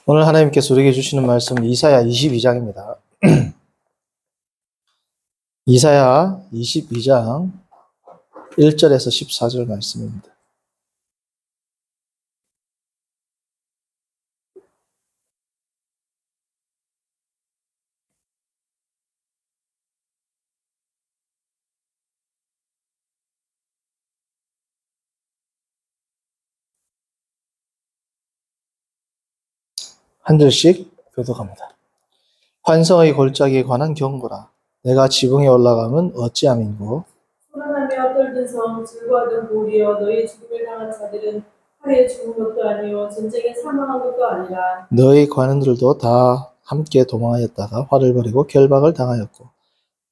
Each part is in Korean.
오늘 하나님께서 우리에게 주시는 말씀 이사야 22장입니다. 이사야 22장 1절에서 14절 말씀입니다. 한 절씩 교독합니다. 환성의 골짜기에 관한 경고라. 내가 지붕에 올라가면 어찌함인고 소란하며 떨던 성, 즐거워하던 보리여, 너희 죽음을 당한 자들은 칼에 죽은 것도 아니요 전쟁에 사망한 것도 아니라 너희 관원들도 다 함께 도망하였다가 화를 벌이고 결박을 당하였고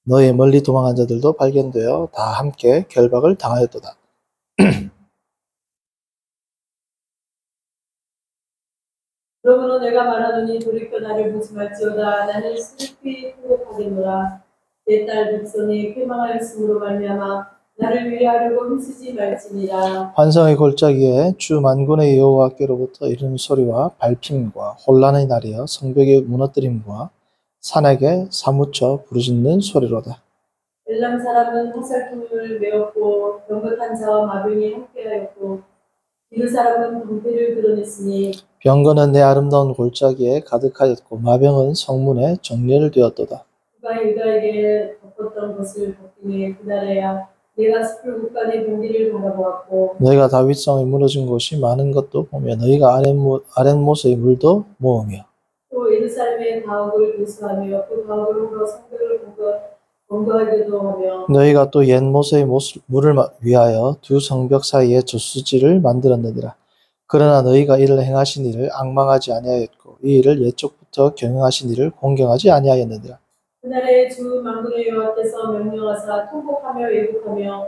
너희 멀리 도망한 자들도 발견되어 다 함께 결박을 당하였도다. 그러므로 내가 말하노니 돌이켜 나를 보지 말지어다. 나는 슬피 통곡하겠노라. 내 딸 백성이 쾌망하였으므로 말미암아 나를 위하려고 힘쓰지 말지니라. 환성의 골짜기에 주 만군의 여호와께로부터 이르는 소리와 밟힘과 혼란의 날이여 성벽의 무너뜨림과 산에게 사무쳐 부르짖는 소리로다. 엘람 사람은 화살통을 메었고 병거탄 자와 마병이 함께하였고 이르 사람은 방패를 드러냈으니 병거는 내 아름다운 골짜기에 가득하였고 마병은 성문에 정렬 되었도다. 그가 유다에게 덮었던 것을 벗기니 그날에야 내가 숲을 국간의 경기를 바라보았고 너희가 다윗성이 무너진 곳이 많은 것도 보며 너희가 아랫못의 물도 모으며 또 예루살렘의 가옥을 배수하며 그 가옥을 홀어 성벽을 건거하기도 하며 너희가 또 옛못의 물을 위하여 두 성벽 사이에 저수지를 만들었느니라. 그러나 너희가 이를 행하신 일을 앙망하지 아니하였고 이 일을 옛적부터 경영하신 일을 공경하지 아니하였느니라. 그날에 주 만군의 여호와께서 명령하사 통곡하며 애국하며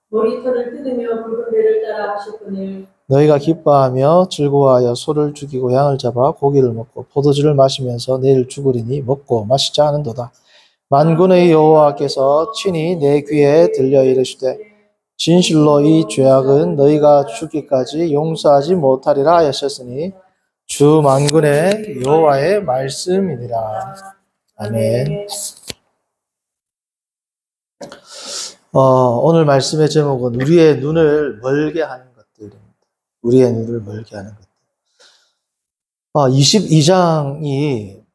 머리털을 뜯으며 붉은 배를 따라 하셨거늘 너희가 기뻐하며 즐거워하여 소를 죽이고 양을 잡아 고기를 먹고 포도주를 마시면서 내일 죽으리니 먹고 마시자 하는도다. 만군의 여호와께서 친히 내 귀에 들려 이르시되 진실로 이 죄악은 너희가 죽기까지 용서하지 못하리라 하셨으니 주 만군의 여호와의 말씀이니라. 아멘. 오늘 말씀의 제목은 우리의 눈을 멀게 하는 것들입니다. 우리의 눈을 멀게 하는 것들. 22장이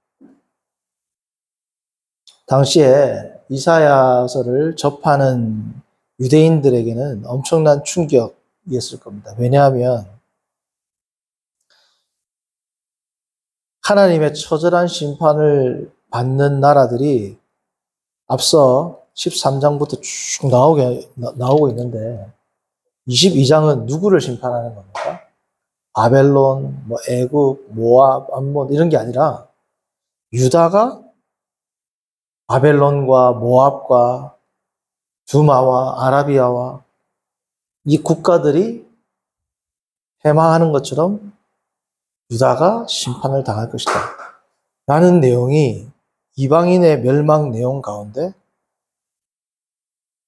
당시에 이사야서를 접하는 유대인들에게는 엄청난 충격이었을 겁니다. 왜냐하면 하나님의 처절한 심판을 받는 나라들이 앞서 13장부터 쭉 나오고 있는데 22장은 누구를 심판하는 겁니까? 바벨론, 애굽, 모압, 암몬 이런 게 아니라 유다가 바벨론과 모압과 두마와 아라비아와 이 국가들이 해망하는 것처럼 유다가 심판을 당할 것이다. 라는 내용이 이방인의 멸망 내용 가운데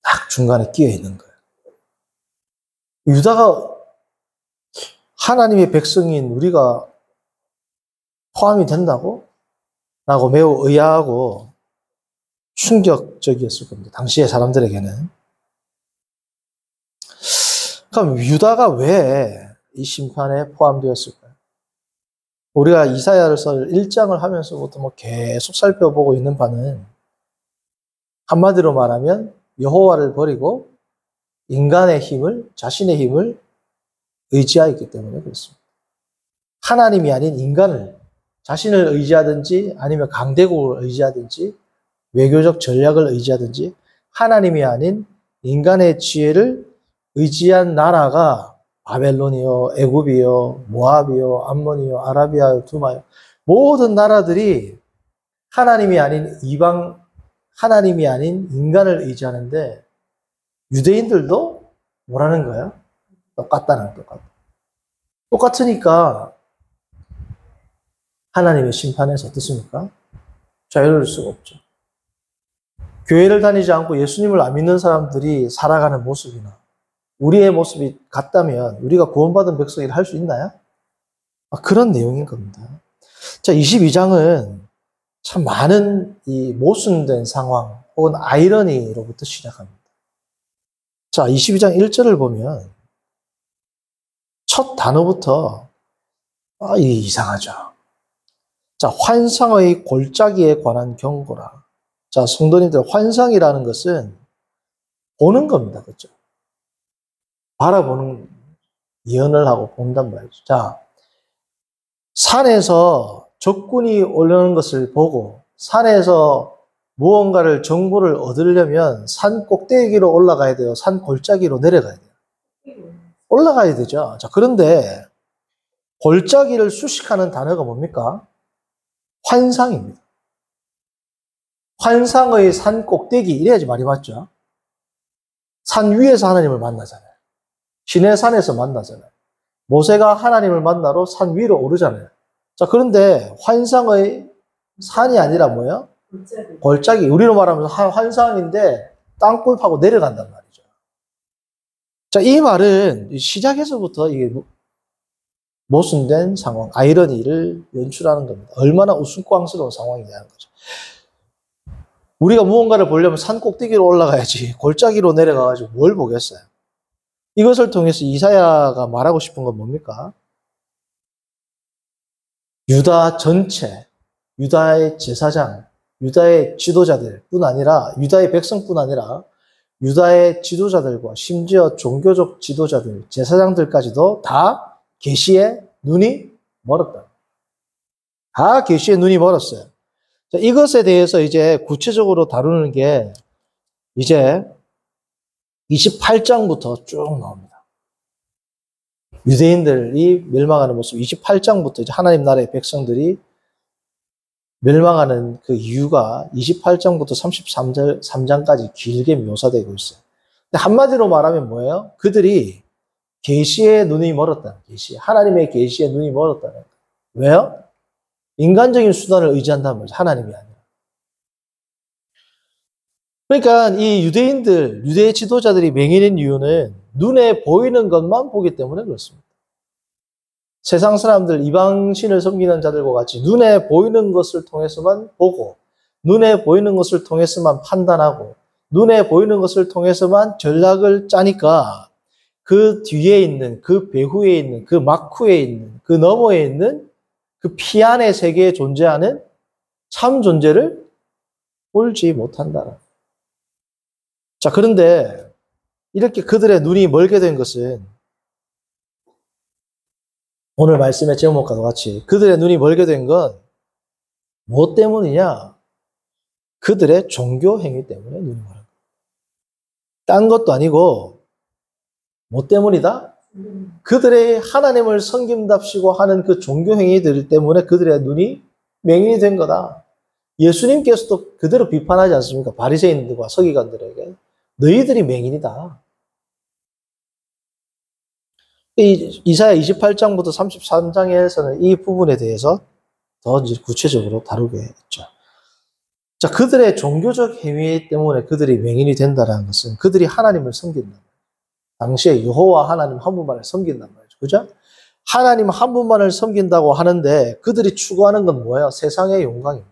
딱 중간에 끼어 있는 거예요. 유다가 하나님의 백성인 우리가 포함이 된다고? 라고 매우 의아하고 충격적이었을 겁니다. 당시의 사람들에게는. 그럼 유다가 왜 이 심판에 포함되었을까요? 우리가 이사야서 1장을 하면서부터 계속 살펴보고 있는 바는 한마디로 말하면 여호와를 버리고 인간의 힘을, 자신의 힘을 의지하였기 때문에 그렇습니다. 하나님이 아닌 인간을, 자신을 의지하든지 아니면 강대국을 의지하든지 외교적 전략을 의지하든지 하나님이 아닌 인간의 지혜를 의지한 나라가 바벨론이요, 애굽이요, 모압이요, 암몬이요, 아라비아요, 두마요 모든 나라들이 하나님이 아닌 하나님이 아닌 인간을 의지하는데 유대인들도 뭐라는 거예요? 똑같다는 똑같다. 똑같으니까 하나님의 심판에서 어떻습니까? 자유로울 수가 없죠. 교회를 다니지 않고 예수님을 안 믿는 사람들이 살아가는 모습이나 우리의 모습이 같다면 우리가 구원받은 백성이라 할 수 있나요? 그런 내용인 겁니다. 자, 22장은 참 많은 이 모순된 상황 혹은 아이러니로부터 시작합니다. 자, 22장 1절을 보면 첫 단어부터 이게 이상하죠. 자, 환상의 골짜기에 관한 경고라. 자, 성도님들, 환상이라는 것은 보는 겁니다. 그렇죠? 바라보는, 예언을 하고 본단 말이죠. 자, 산에서 적군이 오려는 것을 보고 산에서 무언가를 정보를 얻으려면 산 꼭대기로 올라가야 돼요. 산 골짜기로 내려가야 돼요. 올라가야 되죠. 자, 그런데 골짜기를 수식하는 단어가 뭡니까? 환상입니다. 환상의 산 꼭대기, 이래야지 말이 맞죠. 산 위에서 하나님을 만나잖아요. 시내산에서 만나잖아요. 모세가 하나님을 만나러 산 위로 오르잖아요. 자, 그런데 환상의 산이 아니라 뭐예요? 골짜기. 우리로 말하면 환상인데 땅굴 파고 내려간단 말이죠. 자, 이 말은 시작에서부터 이게 모순된 상황, 아이러니를 연출하는 겁니다. 얼마나 우스꽝스러운 상황이냐는 거죠. 우리가 무언가를 보려면 산 꼭대기로 올라가야지 골짜기로 내려가가지고 뭘 보겠어요? 이것을 통해서 이사야가 말하고 싶은 건 뭡니까? 유다 전체, 유다의 제사장, 유다의 지도자들 뿐 아니라, 유다의 백성뿐 아니라 유다의 지도자들과 심지어 종교적 지도자들, 제사장들까지도 다 계시에 눈이 멀었다. 다 계시에 눈이 멀었어요. 자, 이것에 대해서 이제 구체적으로 다루는 게 이제 28장부터 쭉 나옵니다. 유대인들이 멸망하는 모습, 28장부터 이제 하나님 나라의 백성들이 멸망하는 그 이유가 28장부터 33장까지 길게 묘사되고 있어요. 근데 한마디로 말하면 뭐예요? 그들이 계시에 눈이 멀었다는, 계시, 하나님의 계시에 눈이 멀었다는 거예요. 왜요? 인간적인 수단을 의지한다는 거죠. 하나님이 아니라. 그러니까 이 유대인들, 유대 지도자들이 맹인인 이유는 눈에 보이는 것만 보기 때문에 그렇습니다. 세상 사람들, 이방신을 섬기는 자들과 같이 눈에 보이는 것을 통해서만 보고, 눈에 보이는 것을 통해서만 판단하고, 눈에 보이는 것을 통해서만 전략을 짜니까 그 뒤에 있는, 그 배후에 있는, 그 막후에 있는, 그 너머에 있는 그 피 안의 세계에 존재하는 참 존재를 볼지 못한다. 자, 그런데 이렇게 그들의 눈이 멀게 된 것은 오늘 말씀의 제목과도 같이 그들의 눈이 멀게 된 건 무엇 때문이냐? 그들의 종교 행위 때문에 눈이 멀은 거예요. 딴 것도 아니고 뭐 때문이다? 그들의 하나님을 섬김답시고 하는 그 종교 행위들 때문에 그들의 눈이 맹인이 된 거다. 예수님께서도 그대로 비판하지 않습니까? 바리새인들과 서기관들에게 너희들이 맹인이다. 이사야 28장부터 33장에서는 이 부분에 대해서 더 이제 구체적으로 다루게 했죠. 자, 그들의 종교적 행위 때문에 그들이 맹인이 된다는 것은 그들이 하나님을 섬긴다. 당시에 여호와 하나님 한 분만을 섬긴단 말이죠. 그죠? 하나님 한 분만을 섬긴다고 하는데 그들이 추구하는 건 뭐예요? 세상의 영광입니다.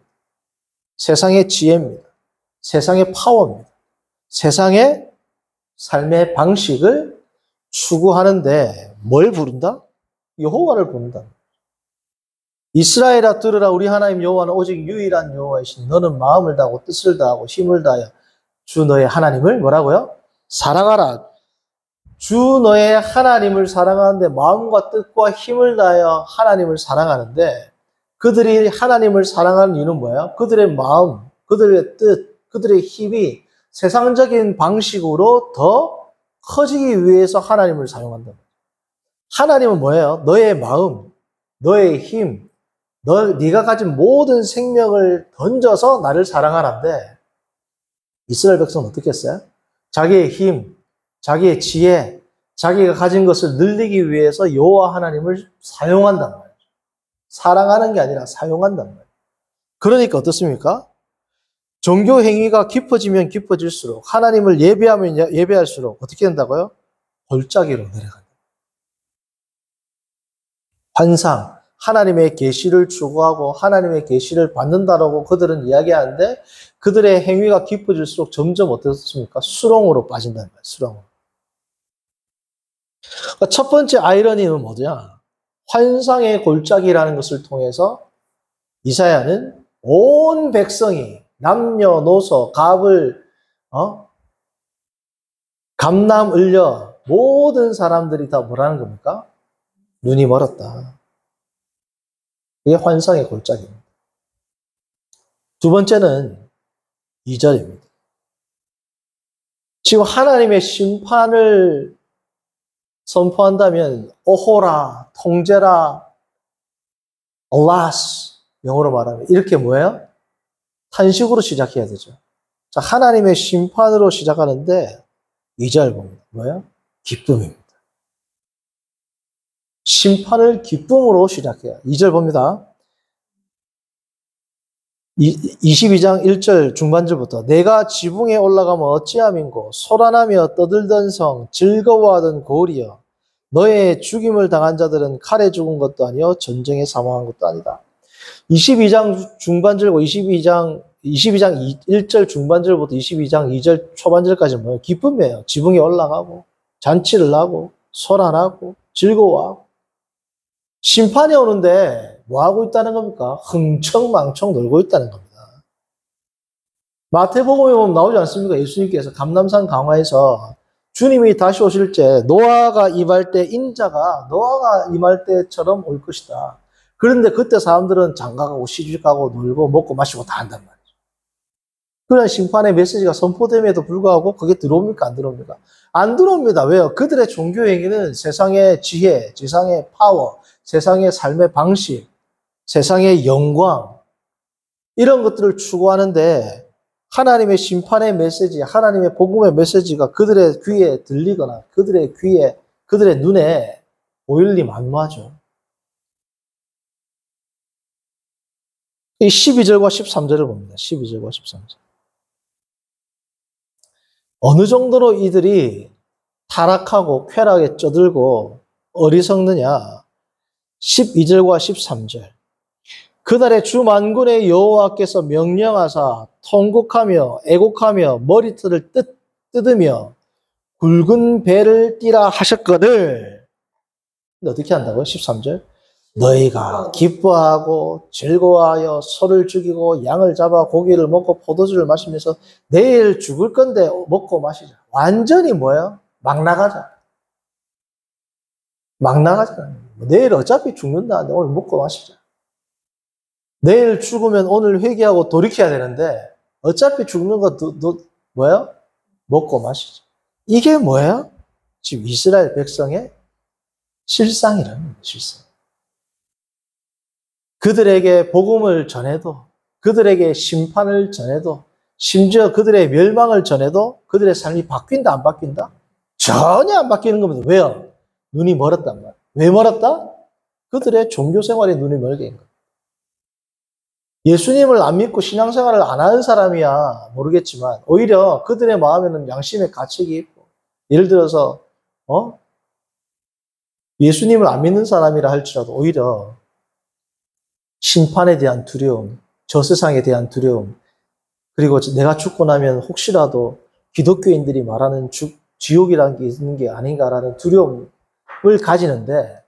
세상의 지혜입니다. 세상의 파워입니다. 세상의 삶의 방식을 추구하는데 뭘 부른다? 여호와를 부른다. 이스라엘아 들으라, 우리 하나님 여호와는 오직 유일한 여호와이시니 너는 마음을 다하고 뜻을 다하고 힘을 다하여 주 너의 하나님을 뭐라고요? 사랑하라. 주 너의 하나님을 사랑하는데 마음과 뜻과 힘을 다하여 하나님을 사랑하는데 그들이 하나님을 사랑하는 이유는 뭐예요? 그들의 마음, 그들의 뜻, 그들의 힘이 세상적인 방식으로 더 커지기 위해서 하나님을 사용한다. 하나님은 뭐예요? 너의 마음, 너의 힘, 네가 가진 모든 생명을 던져서 나를 사랑하는데 이스라엘 백성은 어떻게 했어요? 자기의 힘, 자기의 지혜, 자기가 가진 것을 늘리기 위해서 여호와 하나님을 사용한단 말이에요. 사랑하는 게 아니라 사용한단 말이에요. 그러니까 어떻습니까? 종교 행위가 깊어지면 깊어질수록 하나님을 예배하면 예배할수록 어떻게 된다고요? 골짜기로 내려간다. 환상, 하나님의 계시를 추구하고 하나님의 계시를 받는다라고 그들은 이야기하는데 그들의 행위가 깊어질수록 점점 어떻습니까? 수렁으로 빠진다는 거예요. 수렁으로. 그러니까 첫 번째 아이러니는 뭐냐? 환상의 골짜기라는 것을 통해서 이사야는 온 백성이 남녀노소 갑을 감남을려 모든 사람들이 다 뭐라는 겁니까? 눈이 멀었다. 이게 환상의 골짜기입니다. 두 번째는 2절입니다. 지금 하나님의 심판을 선포한다면 오호라, 통제라, allas 영어로 말하면 이렇게 뭐예요? 탄식으로 시작해야 되죠. 자, 하나님의 심판으로 시작하는데 2절 봅니다. 뭐예요? 기쁨입니다. 심판을 기쁨으로 시작해요. 2절 봅니다. 22장 1절 중반절부터 내가 지붕에 올라가면 어찌함인고 소란하며 떠들던 성 즐거워하던 고을이여 너의 죽임을 당한 자들은 칼에 죽은 것도 아니요 전쟁에 사망한 것도 아니다. 22장 중반절과 22장 1절 중반절부터 22장 2절 초반절까지는 뭐예요? 기쁨이에요. 지붕에 올라가고 잔치를 하고 소란하고 즐거워하고 심판이 오는데 뭐 하고 있다는 겁니까? 흥청망청 놀고 있다는 겁니다. 마태복음에 보면 나오지 않습니까? 예수님께서 감람산 강화에서 주님이 다시 오실 때 노아가 임할 때 인자가 노아가 임할 때처럼 올 것이다. 그런데 그때 사람들은 장가가고 시집가고 놀고 먹고 마시고 다 한단 말이죠. 그런 심판의 메시지가 선포됨에도 불구하고 그게 들어옵니까? 안 들어옵니까? 안 들어옵니다. 왜요? 그들의 종교 행위는 세상의 지혜, 세상의 파워, 세상의 삶의 방식, 세상의 영광 이런 것들을 추구하는데 하나님의 심판의 메시지, 하나님의 복음의 메시지가 그들의 귀에 들리거나 그들의 귀에, 그들의 눈에 보일 리 만무하죠. 이 12절과 13절을 봅니다. 12절과 13절. 어느 정도로 이들이 타락하고 쾌락에 쩌들고 어리석느냐. 12절과 13절. 그날에 주 만군의 여호와께서 명령하사 통곡하며 애곡하며 머리털을 뜯으며 굵은 배를 띠라 하셨거늘. 근데 어떻게 한다고요? 13절. 너희가 기뻐하고 즐거워하여 소를 죽이고 양을 잡아 고기를 먹고 포도주를 마시면서 내일 죽을 건데 먹고 마시자. 완전히 뭐예요? 막 나가자. 막 나가자. 내일 어차피 죽는다는데 오늘 먹고 마시자. 내일 죽으면 오늘 회개하고 돌이켜야 되는데 어차피 죽는 거 뭐예요? 먹고 마시자. 이게 뭐예요? 지금 이스라엘 백성의 실상이라는 거예요. 실상. 그들에게 복음을 전해도 그들에게 심판을 전해도 심지어 그들의 멸망을 전해도 그들의 삶이 바뀐다 안 바뀐다? 전혀 안 바뀌는 겁니다. 왜요? 눈이 멀었단 말이에요. 왜 멀었다? 그들의 종교 생활에 눈이 멀게 한 거예요. 예수님을 안 믿고 신앙생활을 안 하는 사람이야 모르겠지만 오히려 그들의 마음에는 양심의 가책이 있고 예를 들어서 예수님을 안 믿는 사람이라 할지라도 오히려 심판에 대한 두려움, 저 세상에 대한 두려움, 그리고 내가 죽고 나면 혹시라도 기독교인들이 말하는 지옥이라는 게 있는 게 아닌가라는 두려움을 가지는데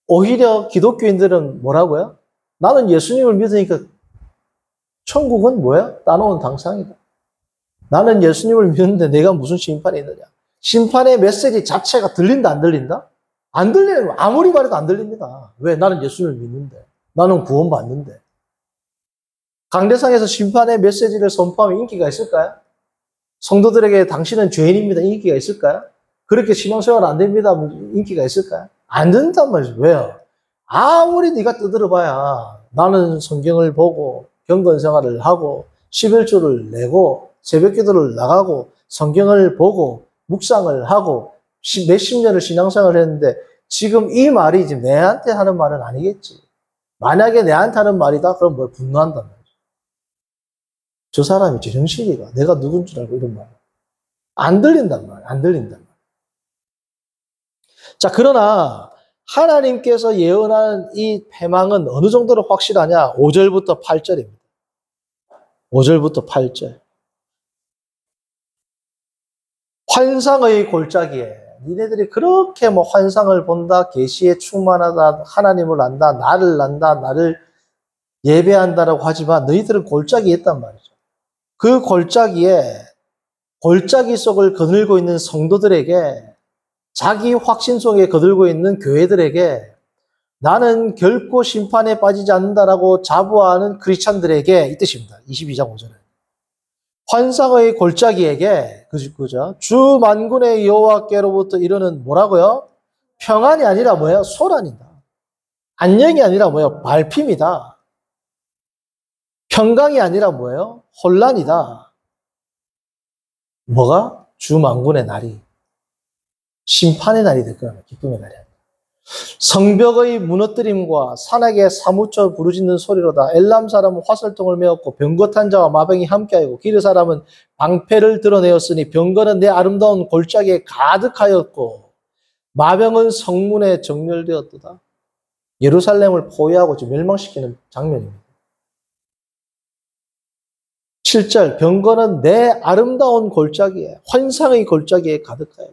오히려 기독교인들은 뭐라고요? 나는 예수님을 믿으니까 천국은 뭐야? 따놓은 당상이다. 나는 예수님을 믿는데 내가 무슨 심판이 있느냐? 심판의 메시지 자체가 들린다 안 들린다? 안 들리는 거야. 아무리 말해도 안 들립니다. 왜? 나는 예수님을 믿는데. 나는 구원받는데. 강대상에서 심판의 메시지를 선포하면 인기가 있을까요? 성도들에게 당신은 죄인입니다. 인기가 있을까요? 그렇게 신앙생활 안 됩니다. 인기가 있을까요? 안 된단 말이죠. 왜요? 아무리 네가 떠들어봐야 나는 성경을 보고 경건생활을 하고 11조를 내고 새벽기도를 나가고 성경을 보고 묵상을 하고 몇십 년을 신앙생활을 했는데 지금 이 말이 지금 내한테 하는 말은 아니겠지. 만약에 내한테 하는 말이다? 그럼 뭘 분노한단 말이죠. 저 사람이 제정신이가 내가 누군 줄 알고 이런 말. 안 들린단 말이야. 안 들린단 말이야. 자, 그러나 하나님께서 예언하는 이 패망은 어느 정도로 확실하냐? 5절부터 8절입니다. 5절부터 8절. 환상의 골짜기에 니네들이 그렇게 뭐 환상을 본다, 계시에 충만하다, 하나님을 안다, 나를 안다, 나를 예배한다라고 하지만 너희들은 골짜기에 있단 말이죠. 그 골짜기에 골짜기 속을 거닐고 있는 성도들에게, 자기 확신 속에 거들고 있는 교회들에게, 나는 결코 심판에 빠지지 않는다라고 자부하는 크리스찬들에게 이 뜻입니다. 22장 5절에. 환상의 골짜기에게, 그죠? 주 만군의 여호와께로부터 이르는 뭐라고요? 평안이 아니라 뭐예요? 소란이다. 안녕이 아니라 뭐예요? 발핌이다. 평강이 아니라 뭐예요? 혼란이다. 뭐가? 주 만군의 날이. 심판의 날이 될 거야. 기쁨의 날이 아니라. 성벽의 무너뜨림과 산악에 사무쳐 부르짖는 소리로다. 엘람 사람은 화살통을 메었고 병거탄 자와 마병이 함께하였고 기르 사람은 방패를 드러내었으니 병거는 내 아름다운 골짜기에 가득하였고 마병은 성문에 정렬되었도다. 예루살렘을 포위하고 멸망시키는 장면입니다. 7절 병거는 내 아름다운 골짜기에, 환상의 골짜기에 가득하였고,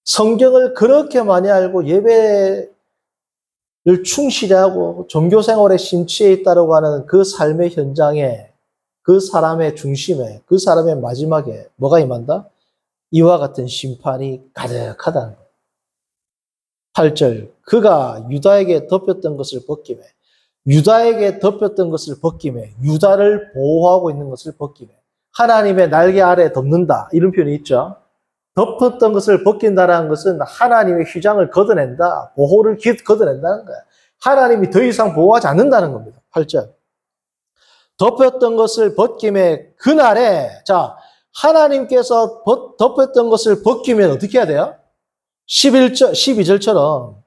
성경을 그렇게 많이 알고 예배를 충실히 하고 종교생활에 심취해 있다고 하는 그 삶의 현장에, 그 사람의 중심에, 그 사람의 마지막에 뭐가 임한다? 이와 같은 심판이 가득하다는 거예요. 8절 그가 유다에게 덮였던 것을 벗기매, 유다에게 덮였던 것을 벗기매, 유다를 보호하고 있는 것을 벗기매, 하나님의 날개 아래 덮는다, 이런 표현이 있죠. 덮었던 것을 벗긴다는 것은 하나님의 휘장을 걷어낸다, 보호를 걷어낸다는 거야. 하나님이 더 이상 보호하지 않는다는 겁니다. 8절 덮였던 것을 벗김에 그날에, 자, 하나님께서 덮였던 것을 벗기면 어떻게 해야 돼요? 12절처럼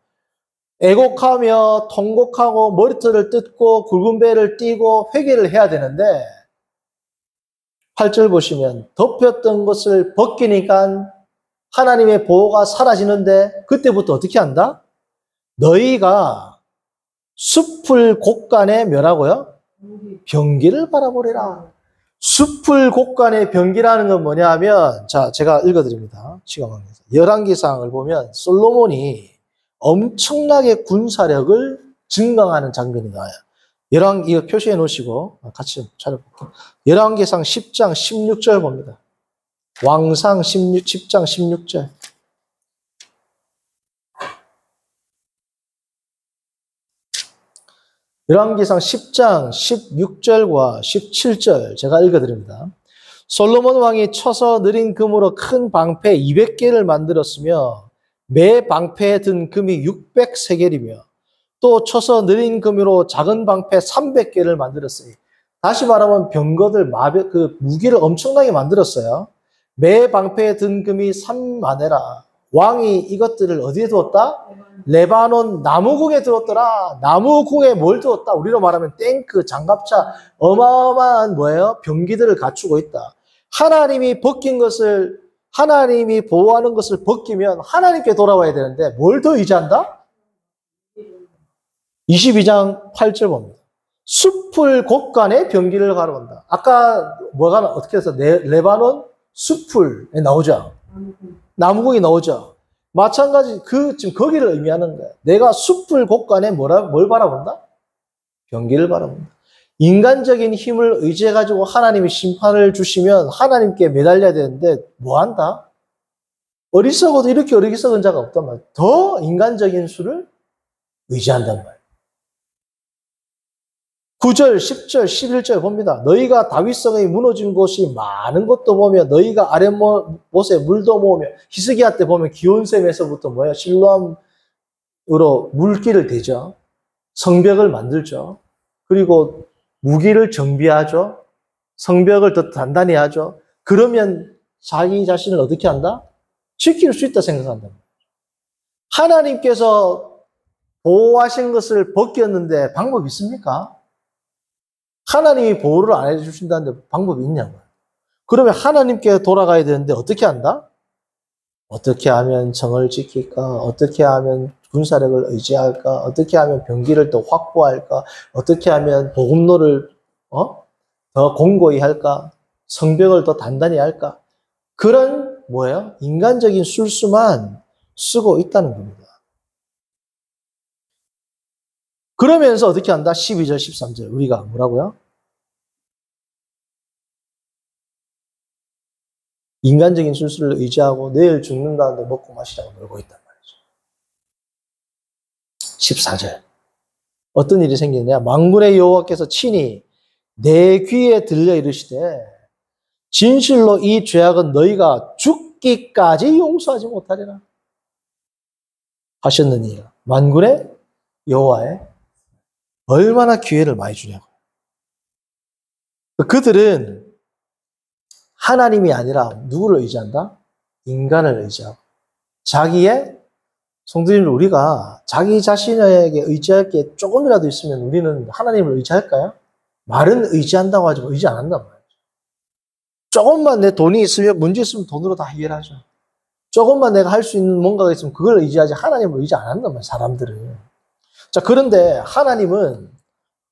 애곡하며 통곡하고 머리털을 뜯고 굵은 배를 띠고 회개를 해야 되는데, 8절 보시면 덮였던 것을 벗기니까 하나님의 보호가 사라지는데, 그때부터 어떻게 한다? 너희가 숲을 곳간에 뭐라고요? 병기를 바라보리라. 숲을 곳간에 병기라는 건 뭐냐 하면, 자, 제가 읽어드립니다. 시간 관계에서. 열왕기상을 보면 솔로몬이 엄청나게 군사력을 증강하는 장면이 나와요. 이거 표시해 놓으시고 같이 찾아볼게요. 열왕기상 10장 16절 봅니다. 왕상 10장 16절. 열왕기상 10장 16절과 17절 제가 읽어드립니다. 솔로몬 왕이 쳐서 느린 금으로 큰 방패 200개를 만들었으며 매 방패에 든 금이 600세겔이며 또 쳐서 느린 금으로 작은 방패 300개를 만들었으니, 다시 말하면 병거들, 무기를 엄청나게 만들었어요. 매 방패에 든 금이 3만회라. 왕이 이것들을 어디에 두었다? 레바논 나무국에 두었더라. 나무국에 뭘 두었다? 우리로 말하면 탱크, 장갑차, 어마어마한 뭐예요? 병기들을 갖추고 있다. 하나님이 벗긴 것을, 하나님이 보호하는 것을 벗기면 하나님께 돌아와야 되는데 뭘 더 의지한다? 22장 8절 봅니다. 숲을 곳간에 병기를 가려온다. 아까 뭐가 어떻게 해서 레바논 숲을에 나오죠. 나무국이 나오죠. 마찬가지 지금 거기를 의미하는 거예요. 내가 숲을 곳간에 뭘 바라본다? 병기를 바라본다. 인간적인 힘을 의지해 가지고 하나님이 심판을 주시면 하나님께 매달려야 되는데 뭐 한다? 어리석어도 이렇게 어리석은 자가 없단 말이에요. 더 인간적인 수를 의지한단 말이에요. 9절, 10절, 11절 봅니다. 너희가 다윗성이 무너진 곳이 많은 것도 보며 너희가 아랫못에 물도 모으며, 히스기야 때 보면 기온샘에서부터 뭐야? 실로암으로 물길을 대죠. 성벽을 만들죠. 그리고 무기를 정비하죠. 성벽을 더 단단히 하죠. 그러면 자기 자신을 어떻게 한다? 지킬 수 있다 생각한다. 하나님께서 보호하신 것을 벗겼는데 방법이 있습니까? 하나님이 보호를 안 해주신다는데 방법이 있냐고요. 그러면 하나님께 돌아가야 되는데 어떻게 한다? 어떻게 하면 정을 지킬까? 어떻게 하면 군사력을 의지할까? 어떻게 하면 병기를 더 확보할까? 어떻게 하면 보급로를 더 공고히 할까? 성벽을 더 단단히 할까? 그런 뭐예요? 인간적인 술수만 쓰고 있다는 겁니다. 그러면서 어떻게 한다? 12절, 13절 우리가 뭐라고요? 인간적인 술수를 의지하고 내일 죽는다는데 먹고 마시라고 놀고 있단 말이죠. 14절 어떤 일이 생기느냐? 만군의 여호와께서 친히 내 귀에 들려 이르시되 진실로 이 죄악은 너희가 죽기까지 용서하지 못하리라 하셨느니 만군의 여호와에 얼마나 기회를 많이 주냐고. 그들은 하나님이 아니라 누구를 의지한다? 인간을 의지하고 자기의 성도님들 우리가 자기 자신에게 의지할 게 조금이라도 있으면 우리는 하나님을 의지할까요? 말은 의지한다고 하지만 의지 안 한단 말이에요. 조금만 내 돈이 있으면 문제 있으면 돈으로 다 해결하죠. 조금만 내가 할 수 있는 뭔가가 있으면 그걸 의지하지 하나님을 의지 안 한단 말이에요. 사람들은. 자, 그런데 하나님은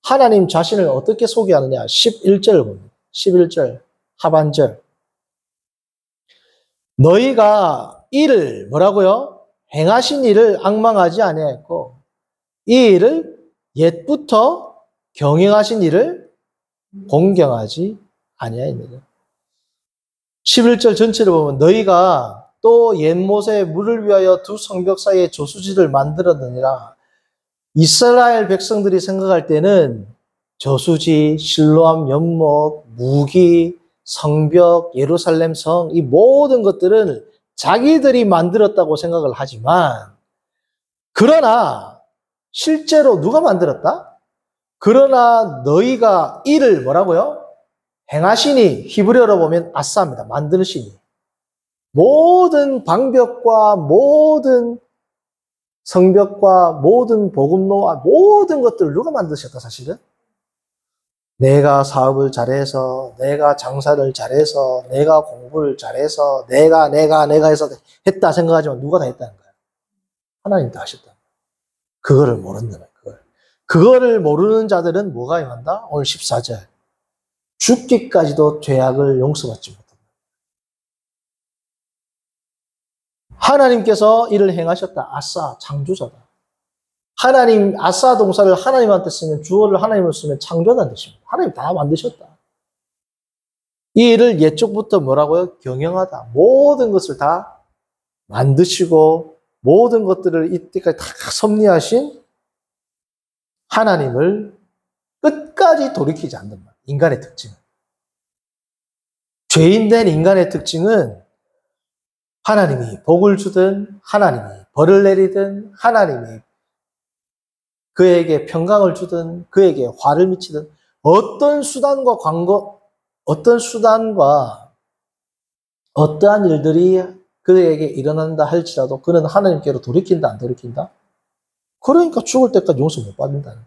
하나님 자신을 어떻게 소개하느냐? 11절 봅니다. 11절 하반절. 너희가 이를 뭐라고요? 행하신 일을 앙망하지 아니하였고 이 일을 옛부터 경영하신 일을 공경하지 아니하였느니라. 11절 전체를 보면 너희가 또 옛못에 물을 위하여 두 성벽 사이에 저수지를 만들었느니라. 이스라엘 백성들이 생각할 때는 저수지, 실로암 연못, 무기, 성벽, 예루살렘 성, 이 모든 것들은 자기들이 만들었다고 생각을 하지만, 그러나 실제로 누가 만들었다? 그러나 너희가 이를 뭐라고요? 행하시니, 히브리어로 보면 아싸입니다. 만드시니. 모든 방벽과 모든 성벽과 모든 보급로와 모든 것들을 누가 만드셨다 사실은? 내가 사업을 잘해서, 내가 장사를 잘해서, 내가 공부를 잘해서, 내가 해서 했다 생각하지만 누가 다 했다는 거야? 하나님 다 하셨다. 그거를 모른다는 거야. 그거를 모르는 자들은 뭐가 임한다? 오늘 14절. 죽기까지도 죄악을 용서받지 못한다. 하나님께서 이를 행하셨다. 아싸, 창조자다. 하나님, 아싸 동사를 하나님한테 쓰면, 주어를 하나님으로 쓰면 창조하다는 뜻입니다. 하나님 다 만드셨다. 이 일을 옛적부터 뭐라고요? 경영하다. 모든 것을 다 만드시고, 모든 것들을 이때까지 다 섭리하신 하나님을 끝까지 돌이키지 않는 말. 인간의 특징은. 죄인된 인간의 특징은 하나님이 복을 주든, 하나님이 벌을 내리든, 하나님이 그에게 평강을 주든, 그에게 화를 미치든, 어떤 수단과 어떠한 일들이 그에게 일어난다 할지라도 그는 하나님께로 돌이킨다, 안 돌이킨다? 그러니까 죽을 때까지 용서 못 받는다는 거예요.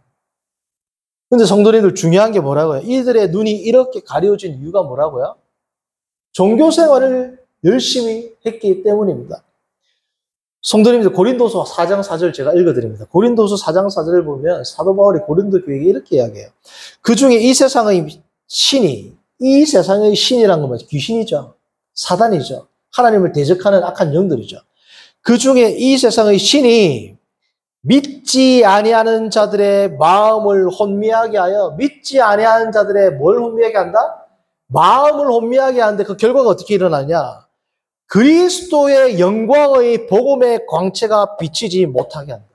근데 성도님들 중요한 게 뭐라고요? 이들의 눈이 이렇게 가려진 이유가 뭐라고요? 종교 생활을 열심히 했기 때문입니다. 성도님들 고린도서 4장 4절 제가 읽어드립니다. 고린도서 4장 4절을 보면 사도 바울이 고린도 교회에 이렇게 이야기해요. 그 중에 이 세상의 신이란 건 귀신이죠. 사단이죠. 하나님을 대적하는 악한 영들이죠. 그 중에 이 세상의 신이 믿지 아니하는 자들의 마음을 혼미하게 하여 믿지 아니하는 자들의 뭘 혼미하게 한다? 마음을 혼미하게 하는데 그 결과가 어떻게 일어나냐? 그리스도의 영광의 복음의 광채가 비치지 못하게 한다.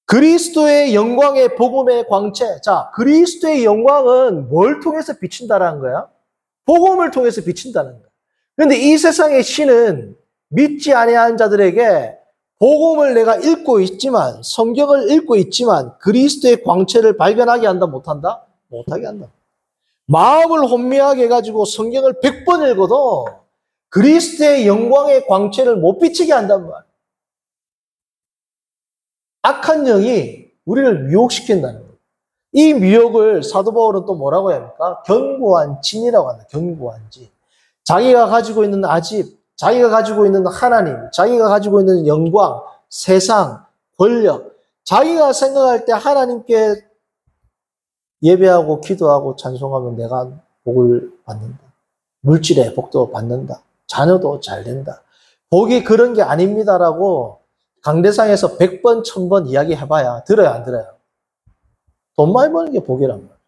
그리스도의 영광의 복음의 광채. 자, 그리스도의 영광은 뭘 통해서 비친다라는 거야? 복음을 통해서 비친다는 거야. 그런데 이 세상의 신은 믿지 아니하는 자들에게 복음을 내가 읽고 있지만, 성경을 읽고 있지만 그리스도의 광채를 발견하게 한다, 못한다? 못하게 한다. 마음을 혼미하게 해가지고 성경을 100번 읽어도 그리스도의 영광의 광채를 못 비치게 한단 말이에요. 악한 영이 우리를 미혹시킨다는 거예요. 이 미혹을 사도 바울은 또 뭐라고 합니까? 견고한 진이라고 한다. 견고한 진. 자기가 가지고 있는 아집, 자기가 가지고 있는 하나님, 자기가 가지고 있는 영광, 세상, 권력, 자기가 생각할 때 하나님께 예배하고 기도하고 찬송하면 내가 복을 받는다. 물질의 복도 받는다. 자녀도 잘 된다. 복이 그런 게 아닙니다라고 강대상에서 100번, 1000번 이야기해봐야 들어요, 안 들어요? 돈 많이 버는 게 복이란 말이야.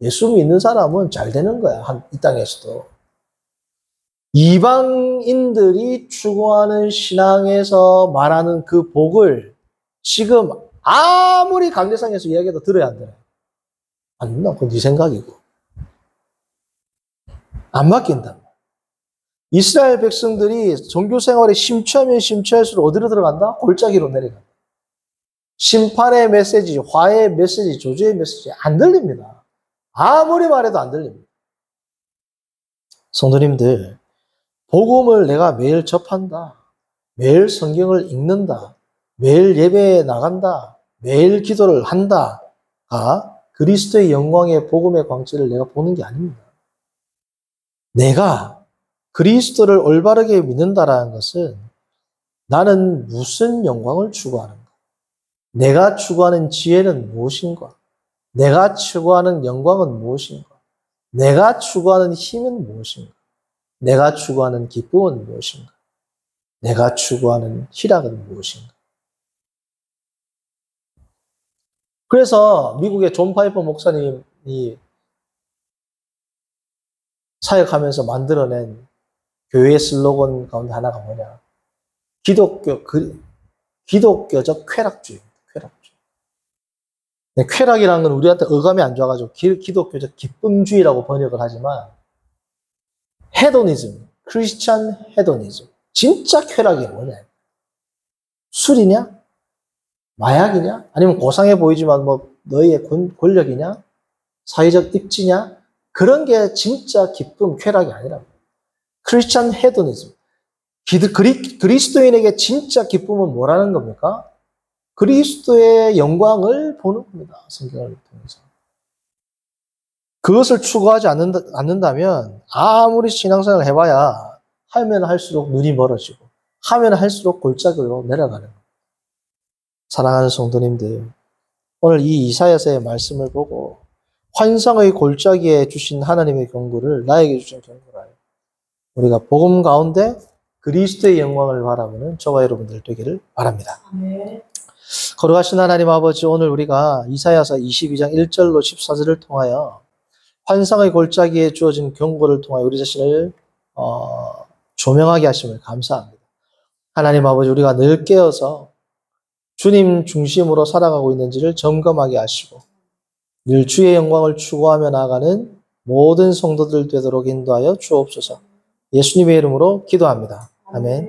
예수 믿는 사람은 잘 되는 거야, 이 땅에서도. 이방인들이 추구하는 신앙에서 말하는 그 복을 지금 아무리 강대상에서 이야기해도 들어야 안 들어요? 안 된다. 그건 네 생각이고. 안 바뀐단 말이야. 이스라엘 백성들이 종교 생활에 심취하면 심취할수록 어디로 들어간다? 골짜기로 내려간다. 심판의 메시지, 화해의 메시지, 조주의 메시지 안 들립니다. 아무리 말해도 안 들립니다. 성도님들, 복음을 내가 매일 접한다. 매일 성경을 읽는다. 매일 예배에 나간다. 매일 기도를 한다가 그리스도의 영광의 복음의 광채를 내가 보는 게 아닙니다. 내가 그리스도를 올바르게 믿는다라는 것은 나는 무슨 영광을 추구하는가? 내가 추구하는 지혜는 무엇인가? 내가 추구하는 영광은 무엇인가? 내가 추구하는 힘은 무엇인가? 내가 추구하는 기쁨은 무엇인가? 내가 추구하는 희락은 무엇인가? 그래서 미국의 존 파이퍼 목사님이 사역하면서 만들어낸 교회의 슬로건 가운데 하나가 뭐냐? 기독교적 쾌락주의입니다. 쾌락주의. 네, 쾌락이라는 건 우리한테 어감이 안 좋아가지고 기독교적 기쁨주의라고 번역을 하지만 헤도니즘, 크리스찬 헤도니즘. 진짜 쾌락이 뭐냐? 술이냐? 마약이냐? 아니면 고상해 보이지만 뭐 너희의 권력이냐? 사회적 입지냐? 그런 게 진짜 기쁨, 쾌락이 아니라고. 크리스찬 헤도니즘. 그리스도인에게 진짜 기쁨은 뭐라는 겁니까? 그리스도의 영광을 보는 겁니다. 성경을 통해서. 그것을 추구하지 않는다면 아무리 신앙생활을 해봐야 하면 할수록 눈이 멀어지고 하면 할수록 골짜기로 내려가는 겁니다. 사랑하는 성도님들, 오늘 이 이사야서의 말씀을 보고 환상의 골짜기에 주신 하나님의 경고를 나에게 주신 경고라. 우리가 복음 가운데 그리스도의 영광을 바라보는 저와 여러분들 되기를 바랍니다. 아멘. 거룩하신 하나님 아버지, 오늘 우리가 이사야서 22장 1절로 14절을 통하여 환상의 골짜기에 주어진 경고를 통하여 우리 자신을 조명하게 하심을 감사합니다. 하나님 아버지, 우리가 늘 깨어서 주님 중심으로 살아가고 있는지를 점검하게 하시고 늘 주의 영광을 추구하며 나아가는 모든 성도들 되도록 인도하여 주옵소서. 예수님의 이름으로 기도합니다. 아멘.